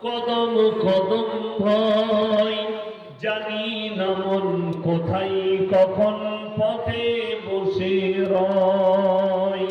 কদম কদম ভয়, জানি না মন কোথায় কখন পথে বসে রয়।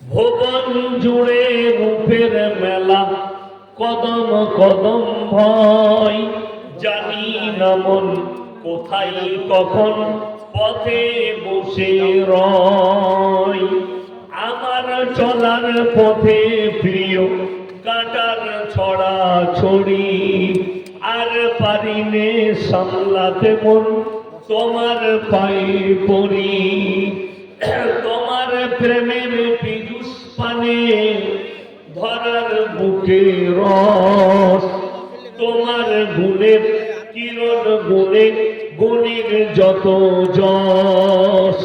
ভুবন জুড়ে রূপের মেলা, কদম কদম ভয়, জানি না মন কোথায় কখন পথে বসে রয়। আমার চলার পথে প্রিয় কাটার ছড়া ছড়ি, আর পারিনে সামলাতে মন তোমার পায়ে পড়ি। তোমার প্রেমের পীযুষ পানে ধরার বুকে রস, তোমার গুণের কিরণ গুণে গুণের যত যশ।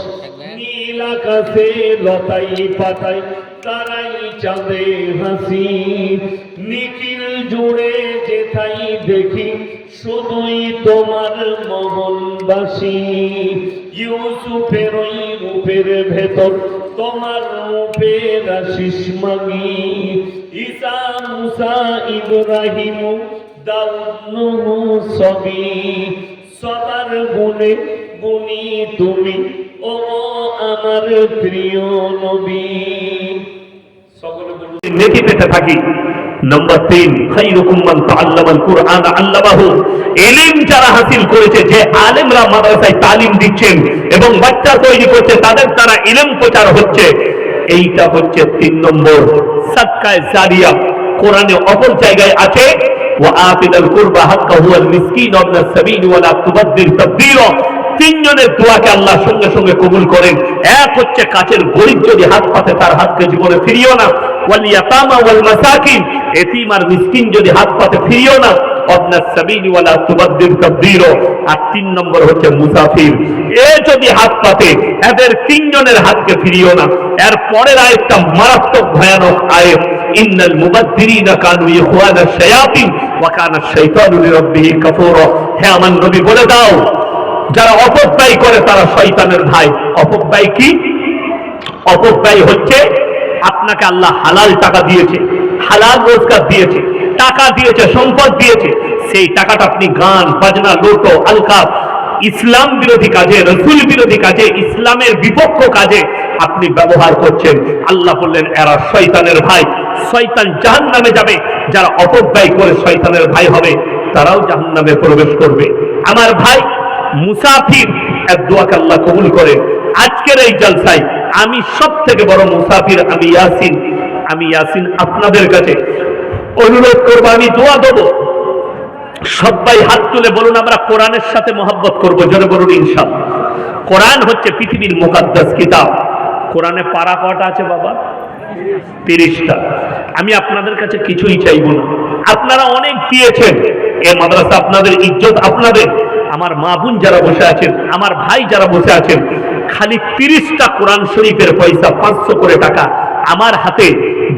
নীল আকাশে লতাই পাতাই তারাই চাঁদে হাসি, নিখিল জুড়ে যেথাই দেখি শুধুই তোমার মোহনবাসী। ইউসুফের ওই রূপের ভেতর তোমার রূপের আশিস মাগি, ঈসা মুসা ইব্রাহিম দাউদ নূহ সবই সবার গুণে গুণী তুমি, ও আমার প্রিয় নবী। সকলে বলুন নেকি পেতে থাকি। নাম্বার 3, খায়রুকুম মান তাআল্লামাল কুরআন আল্লামাহু। ইলম যারা হাসিল করেছে, যে আলেমরা মাদ্রাসায় তালিম দিচ্ছেন এবং বাচ্চা তৈরি করছে, তাদের দ্বারা ইলম প্রচার হচ্ছে, এইটা হচ্ছে 3 নম্বর সাদকায়ে জারিয়া। কোরআনে অপর জায়গায় আছে ওয়া আতিল কুরবা হাক্কাহু ওয়াল মিসকিন ওয়া ইবনাস সাবিল ওয়া লা তুবাদদির তাবদীরা। 3 জনের দোয়াকে আল্লাহ সঙ্গে সঙ্গে কবুল করেন। এক হচ্ছে কাছের গরীব যদি হাত পাতে তার হাতকে জীবনে ফিরিও না, ওয়াল ইয়াতামা ওয়াল মাসাকিন, এতিম আর মিসকিন যদি হাত পাতে ফিরিও না, ইবনাস সাবিল ওয়া লা তুবাদদির তাবদীরা। আর 3 নম্বর হচ্ছে মুসাফির, এ যদি হাত পাতে এদের 3 জনের হাতকে ফিরিও না। এর পরের আয়াতটা মারাত্মক ভয়ানক আয়াত, ইন্নাল মুবাদদিরিনা কানু ইখওয়ানাশ শায়াতিন ওয়া কানা আশ-শাইতানু লিরাব্বিহি কাফুরা। হে আমার নবী বলে দাও, যারা অপব্যয় করে তারা শয়তানের ভাই। অপব্যয় কি? অপব্যয় হচ্ছে আপনাকে আল্লাহ হালাল টাকা দিয়েছে, হালাল রোজগার দিয়েছে, টাকা দিয়েছে, সম্পদ দিয়েছে, সেই টাকাটা আপনি গান বাজনা লোটো আলকাপ ইসলাম বিরোধী কাজে, রসুল বিরোধী কাজে, ইসলামের বিপক্ষ কাজে আপনি ব্যবহার করছেন। আল্লাহ বললেন এরা শয়তানের ভাই, শয়তান জাহান্নামে যাবে। যারা অপব্যয় করে শয়তানের ভাই হবে তারাও জাহান্নামে প্রবেশ করবে। আমার ভাই মুসাফির এর দোয়াকে আল্লাহ কবুল করেন। আজকের এই জলসায় আমি সব থেকে বড় মুসাফির, আমি ইয়াসিন আপনাদের কাছে অনুরোধ করবো, আমি দোয়া দেবো। সবাই হাত তুলে বলুন আমরা কোরআনের সাথে মহব্বত করব, জোরে বলুন ইনশাআল্লাহ। কোরআন হচ্ছে পৃথিবীর মুকাদ্দাস কিতাব। কোরআনে পারা কটা আছে বাবা? 30টা। আমি আপনাদের কাছে কিছুই চাইব না, আপনারা অনেক দিয়েছেন, এ মাদ্রাসা আপনাদের, ইজ্জত আপনাদের। আমার মা বোন যারা বসে আছেন, আমার ভাই যারা বসে আছেন, খালি 30টা কোরআন শরীফের পয়সা 500 করে টাকা আমার হাতে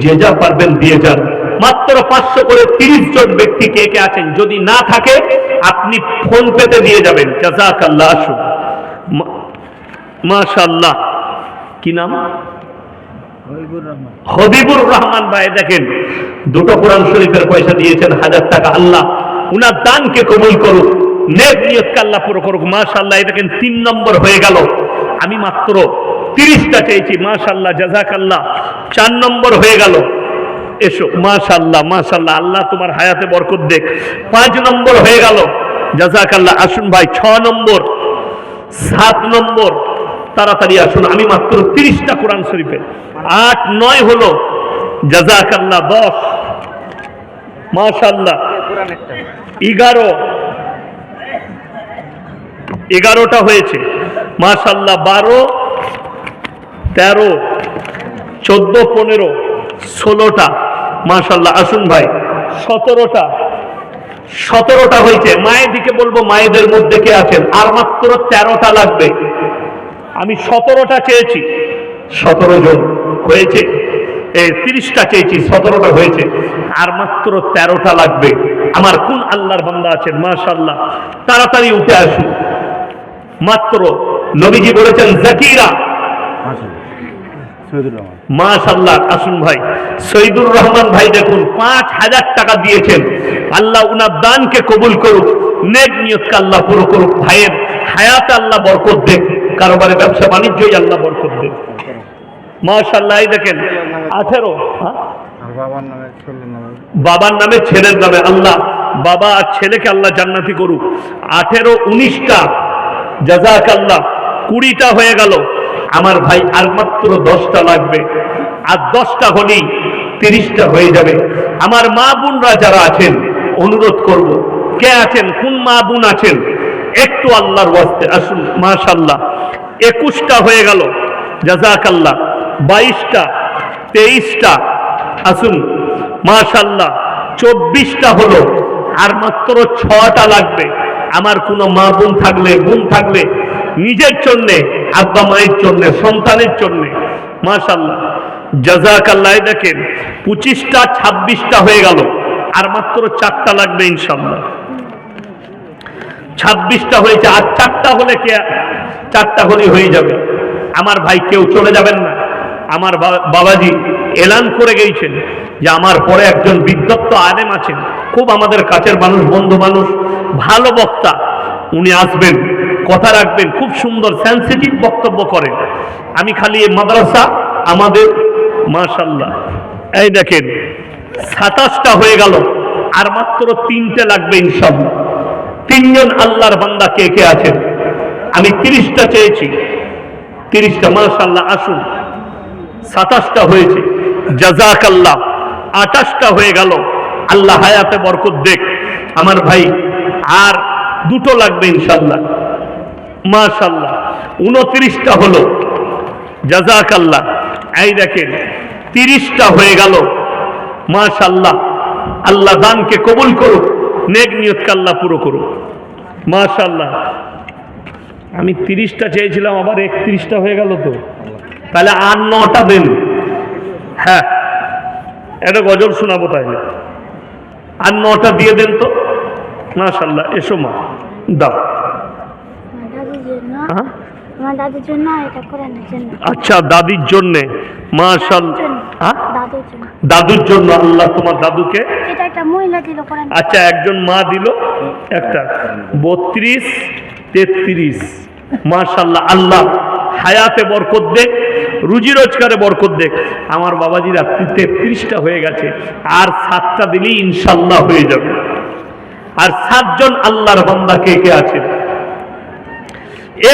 যে যা পারবেন দিয়ে যান। মাত্র 500 করে 30 জন ব্যক্তি কে কে আছেন, যদি না থাকে আপনি ফোন পেতে দিয়ে যাবেন। জাযাকাল্লাহ। আসুন, মাশাআল্লাহ। কি নাম? হবিবুর রহমান ভাই। দেখেন 2টো কোরআন শরীফের পয়সা দিয়েছেন 1000 টাকা। আল্লাহ উনার দানকে কবুল করুক, নেক নিয়তকে আল্লাহ পুরো করুক। মাশাআল্লাহ। এই দেখেন 3 নম্বর হয়ে গেল। আমি মাত্র 30টা চেয়েছি। মাশাআল্লাহ, জাযাকাল্লাহ। 4 নম্বর হয়ে গেল। এসো, মাশাআল্লাহ মাশাআল্লাহ, আল্লাহ তোমার হায়াতে বরকত দেখ। 5 নম্বর হয়ে গেল, জাযাকাল্লাহ। আসুন ভাই 6 নম্বর, 7 নম্বর, তাড়াতাড়ি আসুন। আমি মাত্র 30টা কোরআন শরীফে। 8, 9 হলো, জাযাকাল্লাহ। 10, মাশাআল্লাহ। 11টা হয়েছে, মাশাআল্লাহ। 12, 13, 14, 15, 16টা, মাশাআল্লাহ। আসুন ভাই 17টা হয়েছে। মায়ের দিকে বলবো, মায়েদের মধ্যে কে আছেন? আর মাত্র 13টা লাগবে। আমি 17টা চেয়েছি, 17 জন হয়েছে। 30টা চেয়েছি, 17টা হয়েছে। আর মাত্র 13টা লাগবে। আমার কোন আল্লাহর বান্দা আছেন? মাশাআল্লাহ, তাড়াতাড়ি উঠে আসুন। মাত্র নবীজি বলেছেন জাকিরা মাশাআল্লাহ। আসুন ভাই, শহীদুর রহমান ভাই দেখুন 5,000 টাকা দিয়েছেন। আল্লাহ উনার দানকে কবুল করুক, নেক নিয়তকে আল্লাহ পুরো করুক। ভাইয়ের হায়াতে আল্লাহ বরকত দেখ, কারোবারে ব্যবসা বাণিজ্যই আল্লাহ বরকত দেখ। মাশাআল্লাহ। এই দেখেন 18, বাবার নামে ছেলের নামে, আল্লাহ বাবা আর ছেলেকে আল্লাহ জান্নাতি করুক। 18, 19টা, জাযাকাল্লাহ। 20টা হয়ে গেল। আমার ভাই আর মাত্র 10টা লাগবে, আর 10টা হলেই 30টা হয়ে যাবে। আমার মা বোনরা যারা আছেন অনুরোধ করব, কে আছেন, কোন মা বোন আছেন একটু আল্লাহর ওয়াস্তে আসুন। মাশাআল্লাহ। 21টা হয়ে গেল, জাযাকাল্লাহ। 22টা, 23টা, আসুন। মাশাআল্লাহ। 24টা হলো, আর মাত্র 6টা লাগবে। আমার কোনো মা বোন থাকলে, বোন থাকলে নিজের জন্যে, আব্বা মায়ের জন্যে, সন্তানের জন্যে, মাশাআল্লাহ, জাযাকাল্লাহ। দেখেন 25টা, 26টা হয়ে গেল, আর মাত্র 4টা লাগবে ইনশাআল্লাহ। 26টা হয়েছে, আর 4টা হলে, 4টা হলে হয়ে যাবে। আমার ভাই কেউ চলে যাবেন না। আমার বাবাজি এলান করে গিয়েছেন যে আমার পরে একজন বিদ্বত্ত আলেম আছেন, খুব আমাদের কাছের মানুষ, বন্ধু মানুষ, ভালো বক্তা, উনি আসবেন, কথা রাখবেন, খুব সুন্দর সেন্সিটিভ বক্তব্য করেন। আমি খালি এই মাদ্রাসা আমাদের, মাশাআল্লাহ। এই দেখেন 27টা হয়ে গেল, আর মাত্র 3টে লাগবে ইনশাআল্লাহ। 3জন আল্লাহর বান্দা কে কে আছেন? আমি 30টা চেয়েছি, 30টা, মাশাআল্লাহ। আসুন, 27টা হয়েছে, জাযাকাল্লাহ। 28টা হয়ে গেল, আল্লাহ হায়াতে বরকত দেখ। আমার ভাই আর 2টো লাগবে ইনশাআল্লাহ, মাশাআল্লাহ। 29টা হলো, জাযাকাল্লাহ। এই দেখেন 30টা হয়ে গেল, মাশাআল্লাহ। আল্লাহ দানকে কবুল করুক, নেক নিয়তকে আল্লাহ পুরো করুক, মাশাআল্লাহ। আমি 30টা চেয়েছিলাম, আবার 31টা হয়ে গেল। তো তাহলে আর 9টা দেন। হ্যাঁ, এটা গজল শোনাবো, তাইলে আর 9টা দিয়ে দেন তো, মাশাআল্লাহ। এসো মা, দাও। আচ্ছা, দাদির জন্যে, মাশাআল্লাহ। দাদুর জন্য, আল্লাহ তোমার দাদুকে, আচ্ছা একজন মা দিল একটা, 32, 33, মাশাআল্লাহ। আল্লাহ হায়াতে বরকত দেখ, রুজি রোজগারে বরকত দেখ। আমার বাবাজি রাত্রি 33টা হয়ে গেছে, আর 7টা দিলেই ইনশাআল্লাহ হয়ে যাবে। আর 7জন আল্লাহর বান্দা কে কে আছে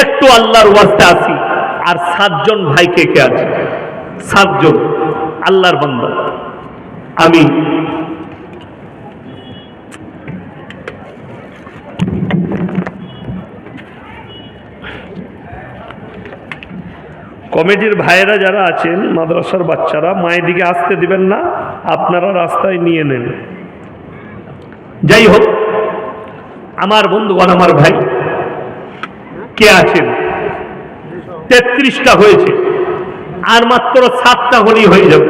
একটু আল্লাহর ওয়াস্তে আসি। আর 7জন ভাই কে কে আছে? 7জন আল্লাহর বান্দা। আমি কমিটির ভাইয়েরা যারা আছেন, মাদ্রাসার বাচ্চারা, মায়ের দিকে আসতে দিবেন না, আপনারা রাস্তায় নিয়ে নেন। যাই হোক, আমার বন্ধুগণ, আমার ভাই কে আছেন? 33টা হয়েছে, আর মাত্র 7টা হলেই হয়ে যাবে।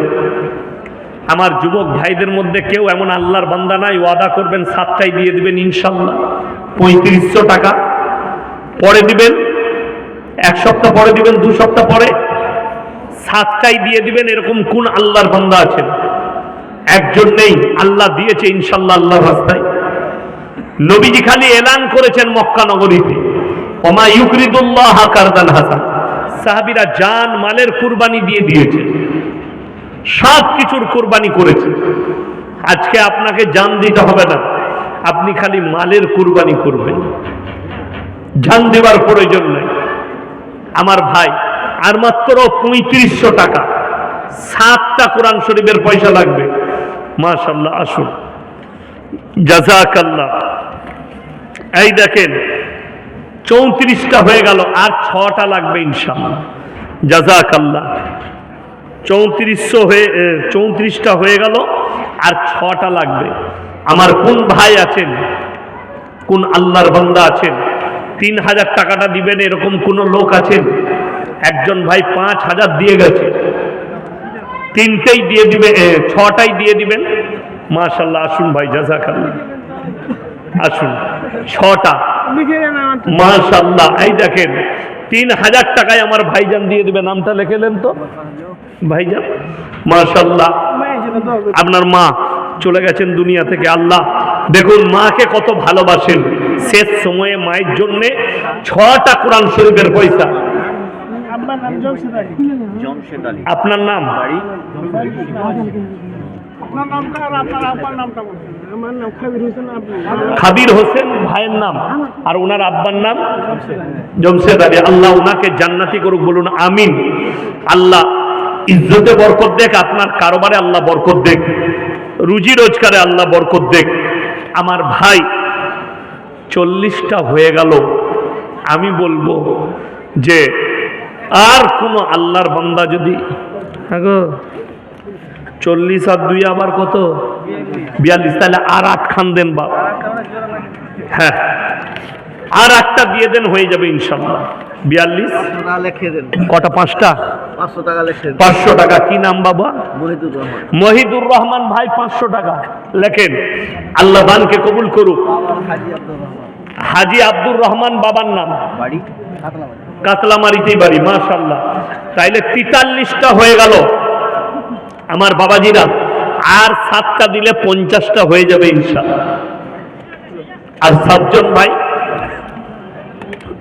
আমার যুবক ভাইদের মধ্যে কেউ এমন আল্লাহর বান্দা নাই, ওয়াদা করবেন 7টাই দিয়ে দিবেন ইনশাআল্লাহ। 3500 টাকা পরে দিবেন, 1 সপ্তাহ পরে দিবেন, 2 সপ্তাহ পরে, 7টাই দিয়ে দিবেন। এরকম কোন আল্লাহর বান্দা আছেন? একজন নেই? আল্লাহ দিয়েছে ইনশাআল্লাহ আল্লাহর রাস্তায়। নবীজি খালি এলান করেছেন মক্কা নগরীতে, ওমা ইউকরিদুল্লাহ কারদান হাসান। সাহাবীরা জান মালের কুরবানি দিয়ে দিয়েছে, সব কিছুর কুরবানি করেছে। আজকে আপনাকে জান দিতে হবে না, আপনি খালি মালের কুরবানি করবেন, জান দেওয়ার প্রয়োজন নেই। আমার ভাই আর মাত্র 3500 টাকা, 7টা কোরআন শরীফের পয়সা লাগবে, মাশাআল্লাহ। আসুন, জাযাকাল্লাহ। এই দেখেন 34টা হয়ে গেল, আর 6টা লাগবে ইনশাআল্লাহ, জাযাকাল্লাহ। 34টা হয়ে গেল, আর 6টা লাগবে। আমার কোন ভাই আছেন, কোন আল্লাহর বান্দা আছেন 3000 টাকাটা দিবেন, এরকম কোন লোক আছেন? একজন ভাই 5000 দিয়ে গেছে, 3টেই দিয়ে দিবে, 6টাই দিয়ে দিবেন, মাশাআল্লাহ। আসুন ভাই, জাযাকাল্লাহ। আসুন, 6টা, মাশাআল্লাহ। এই দেখেন 3000 টাকায় আমার ভাইজান দিয়ে দিবে। নামটা লিখেলেন তো ভাইজান। মাশাআল্লাহ, আপনার মা চলে গেছেন দুনিয়া থেকে। আল্লাহ দেখুন মাকে কত ভালোবাসেন। শেষ সময়ে মায়ের জন্যে 6টা কোরআন শরীফের পয়সা। আপনার নাম? খাবির হোসেন ভাইয়ের নাম, আর ওনার আব্বার নাম জমশেদ আলী। আল্লাহ ওনাকে জান্নাতি করুক, বলুন আমিন। আল্লাহ ইজ্জতে বরকত দেখ, আপনার কারবারে আল্লাহ বরকত দেখ, রুজি রোজগারে আল্লাহ বরকত দেখ। আমার ভাই 40টা হয়ে গেল। আমি বলবো যে আর কোন আল্লাহর বান্দা যদি 40 আর 2 আবার কত 42, তাহলে আর 8 খান দেন বাপ। হ্যাঁ আর 8টা দিয়ে দেন, হয়ে যাবে ইনশাল্লাহ 42। কটা? 5টা 500 টাকা। কি নাম বাবা? মহিদুর রহমান ভাই 500 টাকা লেখেন। আল্লাহ দানকে কবুল করুক। হাজি আব্দুর রহমান বাবার নাম, কাতলামারিতেই বাড়ি। মাশাআল্লাহ, তাইলে 43টা হয়ে গেল আমার বাবাজিরা। আর 7টা দিলে 50টা হয়ে যাবে ইনশাআল্লাহ। আর 7 জন ভাই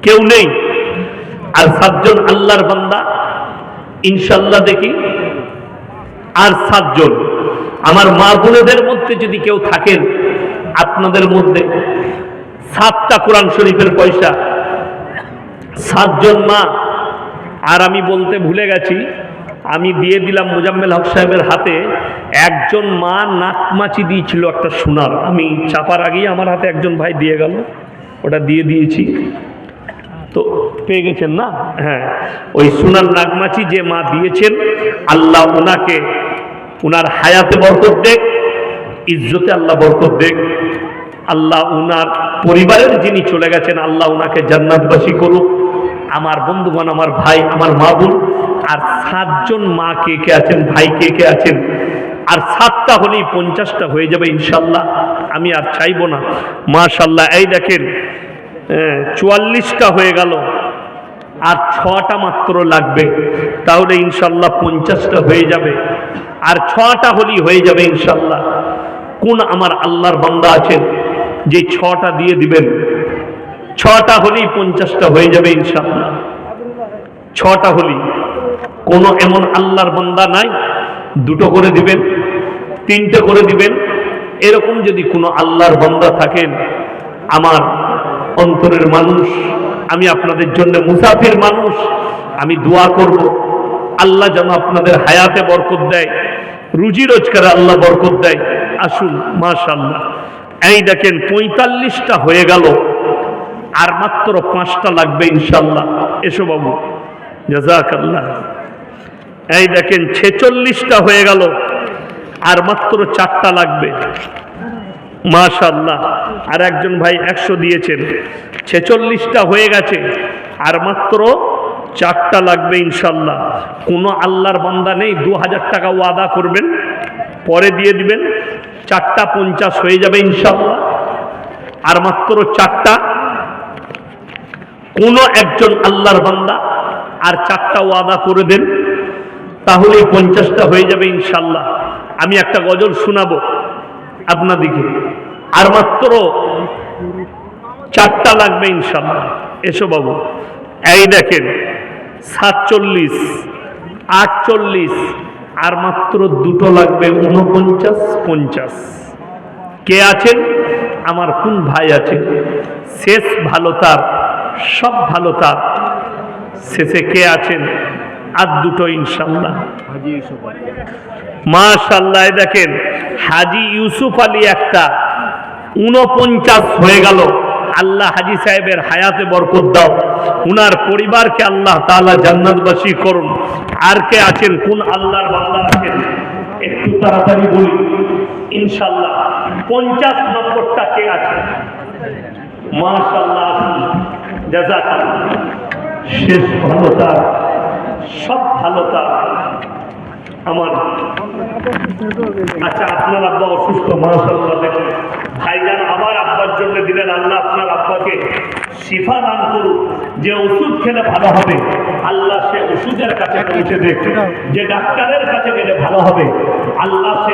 কেউ নেই, আর 7 জন আল্লাহর বান্দা ইনশাআল্লাহ দেখি। আর 7 জন আমার মা বোনেদের মধ্যে যদি কেউ থাকেন আপনাদের মধ্যে 7টা কোরআন শরীফের পয়সা, 7 জন মা। আর আমি বলতে ভুলে গেছি, আমি দিয়ে দিলাম মোজাম্মেল হক সাহেবের হাতে। একজন মা নাকমাছি দিয়েছিল একটা সোনার, আমি চাপার আগেই আমার হাতে একজন ভাই দিয়ে গেল, ওটা দিয়ে দিয়েছি। তো পেয়ে গেছেন না? হ্যাঁ, ওই সোনার নাগমাছি যে মা দিয়েছেন, আল্লাহ ওনাকে ওনার হায়াতে বরকত দেখ, ইজ্জতে আল্লাহ বরকত দেখ। আল্লাহ ওনার পরিবারের যিনি চলে গেছেন আল্লাহ ওনাকে জান্নাতবাসী করুক। আমার বন্ধুগণ, আমার ভাই, আমার মা বোন। আর 7 জন মা কে কে আছেন, ভাই কে কে আছেন? আর 7টা হলেই 50টা হয়ে যাবে ইনশাল্লাহ। আমি আর চাইবো না। মাশাআল্লাহ, এই দেখেন 44টা হয়ে গেল, আর 6টা মাত্র লাগবে, তাহলে ইনশাল্লাহ 50টা হয়ে যাবে। আর 6টা হলেই হয়ে যাবে ইনশাল্লাহ। কোন আমার আল্লাহর বান্দা আছেন যে 6টা দিয়ে দিবেন? 6টা হলেই 50টা হয়ে যাবে ইনশাল্লাহ। 6টা হলেই। কোন এমন আল্লাহর বান্দা নাই 2টো করে দিবেন, 3টে করে দিবেন? এরকম যদি কোনো আল্লাহর বান্দা থাকেন, আমার অন্তরের মানুষ, আমি আপনাদের জন্য মুসাফির মানুষ, আমি দোয়া করব আল্লাহ যেন আপনাদের হায়াতে বরকত দেয়, রুজি রোজগারে আল্লাহ বরকত দেয়। আসুন, মাশাআল্লাহ। এই দেখেন 45টা হয়ে গেল, আর মাত্র 5টা লাগবে ইনশাআল্লাহ। এসো বাবু, জাযাকাল্লাহ। এই দেখেন 46টা হয়ে গেল, আর মাত্র 4টা লাগবে। মাশাআল্লাহ। আর একজন ভাই 100 দিয়েছেন। 46টা হয়ে গেছে, আর মাত্র 4টা লাগবে ইনশাআল্লাহ। কোনো আল্লাহর বান্দা নেই 2000 টাকা ওয়াদা করবেন, পরে দিয়ে দিবেন, 4টা 50 হয়ে যাবে ইনশাআল্লাহ। আর মাত্র 4টা। কোনো একজন আল্লাহর বান্দা আর 4টা ওয়াদা করে দেন, তাহলেই 50টা হয়ে যাবে ইনশাআল্লাহ। আমি একটা গজল শোনাবো আপনাদিকে, আর মাত্র 4টা লাগবে ইনশাআল্লাহ। এসো বাবু। এই দেখেন 47, 48, আর মাত্র 2টো লাগবে 49, 50। কে আছেন? আমার কোন ভাই আছে? শেষ ভালো তার, সব ভালো তার। শেষে কে আছেন? আর 2টো ইনশাআল্লাহ। মাশাআল্লাহ। দেখেন হাজি ইউসুফ আলী একটা, 49 হয়ে গেল। আল্লাহ হাজি সাহেবের হায়াতে বরকত দাও, উনার পরিবারকে আল্লাহ তাআলা জান্নাতবাসী করুন। আর কে আছেন? কোন আল্লাহর বান্দা আছেন? একটু তাড়াতাড়ি বলি ইনশাআল্লাহ। 50 নম্বরটা কে আছে? মাশাআল্লাহ, জাযাকাল্লাহ। শেষ ভালোতা, সব ভালোতা আমার। আচ্ছা, আপনার আব্বা অসুস্থ, মাশাআল্লাহ। দেখুন ভাইজান আমার আব্বার জন্য দিলেন, আল্লাহ আপনার আব্বার আমাদেরকে শিফা দান করুক। যে ওষুধ খেলে ভালো হবে আল্লাহ সে ওষুধের কাছে পৌঁছে দেখ, যে ডাক্তারের কাছে গেলে ভালো হবে আল্লাহ সে